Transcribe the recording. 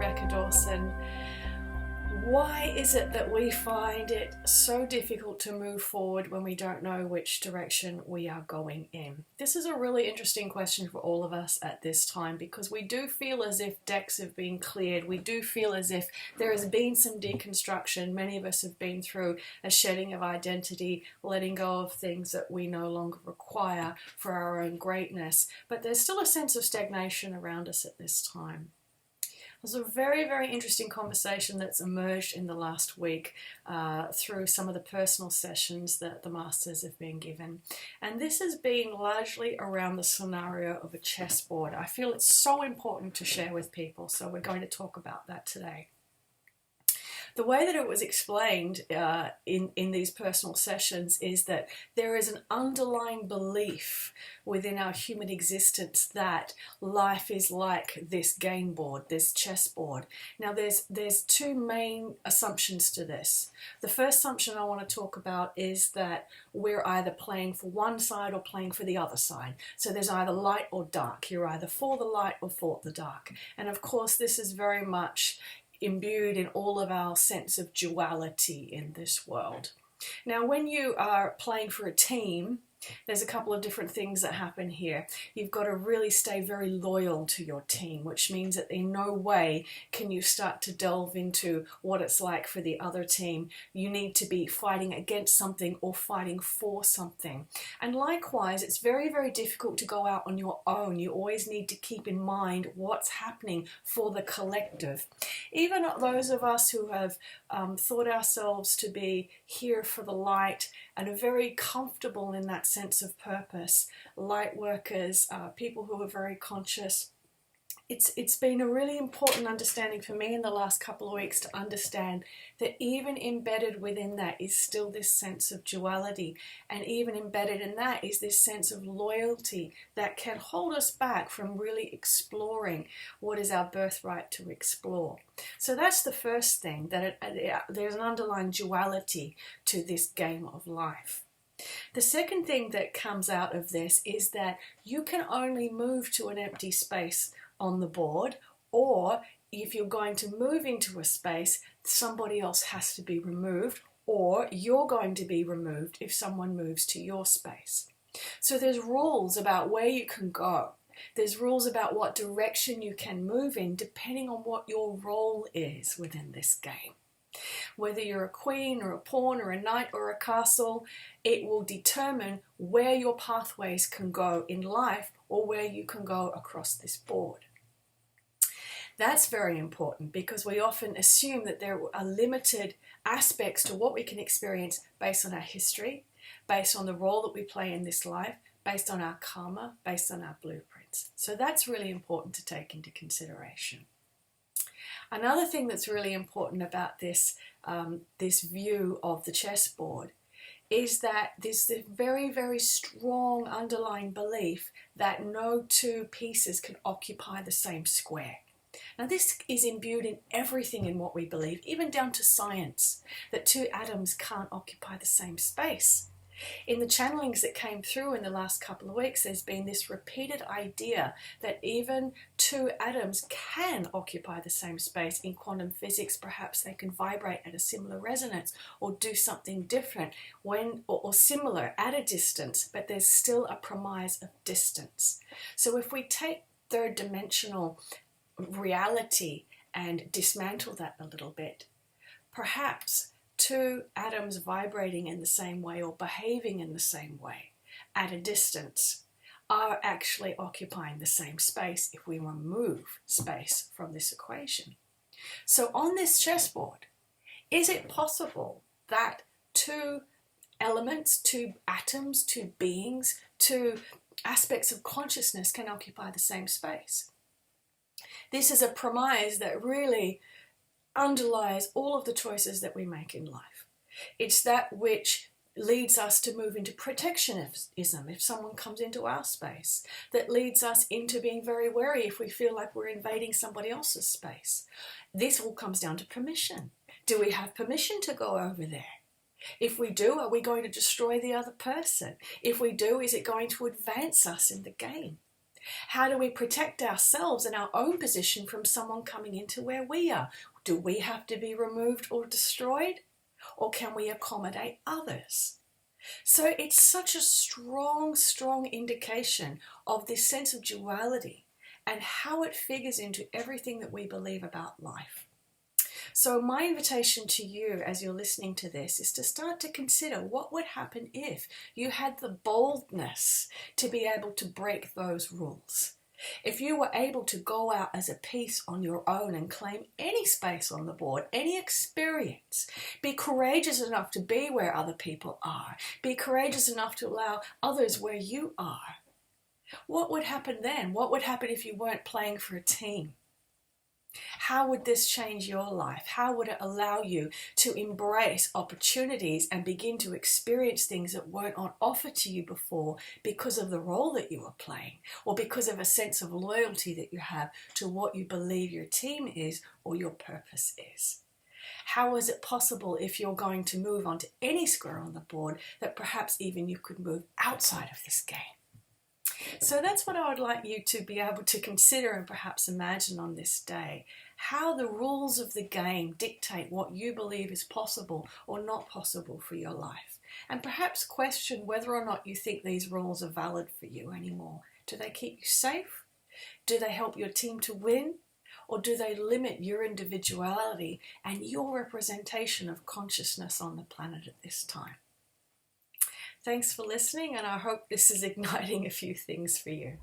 Rebecca Dawson. Why is it that we find it so difficult to move forward when we don't know which direction we are going in? This is a really interesting question for all of us at this time, because we do feel as if decks have been cleared. We do feel as if there has been some deconstruction. Many of us have been through a shedding of identity, letting go of things that we no longer require for our own greatness. But there's still a sense of stagnation around us at this time. There's a very, very interesting conversation that's emerged in the last week through some of the personal sessions that the masters have been given. And this has been largely around the scenario of a chessboard. I feel it's so important to share with people, so we're going to talk about that today. The way that it was explained in these personal sessions is that there is an underlying belief within our human existence that life is like this game board, this chessboard. Now there's two main assumptions to this. The first assumption I want to talk about is that we're either playing for one side or playing for the other side. So there's either light or dark. You're either for the light or for the dark. And of course this is very much imbued in all of our sense of duality in this world. Now, when you are playing for a team, there's a couple of different things that happen here. You've got to really stay very loyal to your team, which means that in no way can you start to delve into what it's like for the other team. You need to be fighting against something or fighting for something. And likewise, it's very, very difficult to go out on your own. You always need to keep in mind what's happening for the collective. Even those of us who have thought ourselves to be here for the light and are very comfortable in that sense of purpose, light workers, people who are very conscious. It's been a really important understanding for me in the last couple of weeks to understand that even embedded within that is still this sense of duality, and even embedded in that is this sense of loyalty that can hold us back from really exploring what is our birthright to explore. So that's the first thing, that there's an underlying duality to this game of life. The second thing that comes out of this is that you can only move to an empty space on the board, or if you're going to move into a space, somebody else has to be removed, or you're going to be removed if someone moves to your space. So there's rules about where you can go. There's rules about what direction you can move in depending on what your role is within this game. Whether you're a queen or a pawn or a knight or a castle, it will determine where your pathways can go in life or where you can go across this board. That's very important because we often assume that there are limited aspects to what we can experience based on our history, based on the role that we play in this life, based on our karma, based on our blueprints. So that's really important to take into consideration. Another thing that's really important about this view of the chessboard is that there's a very, very strong underlying belief that no two pieces can occupy the same square. Now this is imbued in everything in what we believe, even down to science, that two atoms can't occupy the same space. In the channelings that came through in the last couple of weeks, there's been this repeated idea that even two atoms can occupy the same space. In quantum physics, perhaps they can vibrate at a similar resonance or do something different or similar at a distance, but there's still a premise of distance. So if we take third dimensional reality and dismantle that a little bit, perhaps two atoms vibrating in the same way or behaving in the same way at a distance are actually occupying the same space if we remove space from this equation. So on this chessboard, is it possible that two elements, two atoms, two beings, two aspects of consciousness can occupy the same space? This is a premise that really underlies all of the choices that we make in life. It's that which leads us to move into protectionism if someone comes into our space, that leads us into being very wary if we feel like we're invading somebody else's space. This all comes down to permission. Do we have permission to go over there? If we do, are we going to destroy the other person? If we do, is it going to advance us in the game? How do we protect ourselves and our own position from someone coming into where we are? Do we have to be removed or destroyed? Or can we accommodate others? So it's such a strong, strong indication of this sense of duality and how it figures into everything that we believe about life. So my invitation to you as you're listening to this is to start to consider what would happen if you had the boldness to be able to break those rules. If you were able to go out as a piece on your own and claim any space on the board, any experience, be courageous enough to be where other people are, be courageous enough to allow others where you are, what would happen then? What would happen if you weren't playing for a team? How would this change your life? How would it allow you to embrace opportunities and begin to experience things that weren't on offer to you before because of the role that you were playing or because of a sense of loyalty that you have to what you believe your team is or your purpose is? How is it possible if you're going to move onto any square on the board that perhaps even you could move outside of this game? So that's what I would like you to be able to consider and perhaps imagine on this day. How the rules of the game dictate what you believe is possible or not possible for your life. And perhaps question whether or not you think these rules are valid for you anymore. Do they keep you safe? Do they help your team to win? Or do they limit your individuality and your representation of consciousness on the planet at this time? Thanks for listening, and I hope this is igniting a few things for you.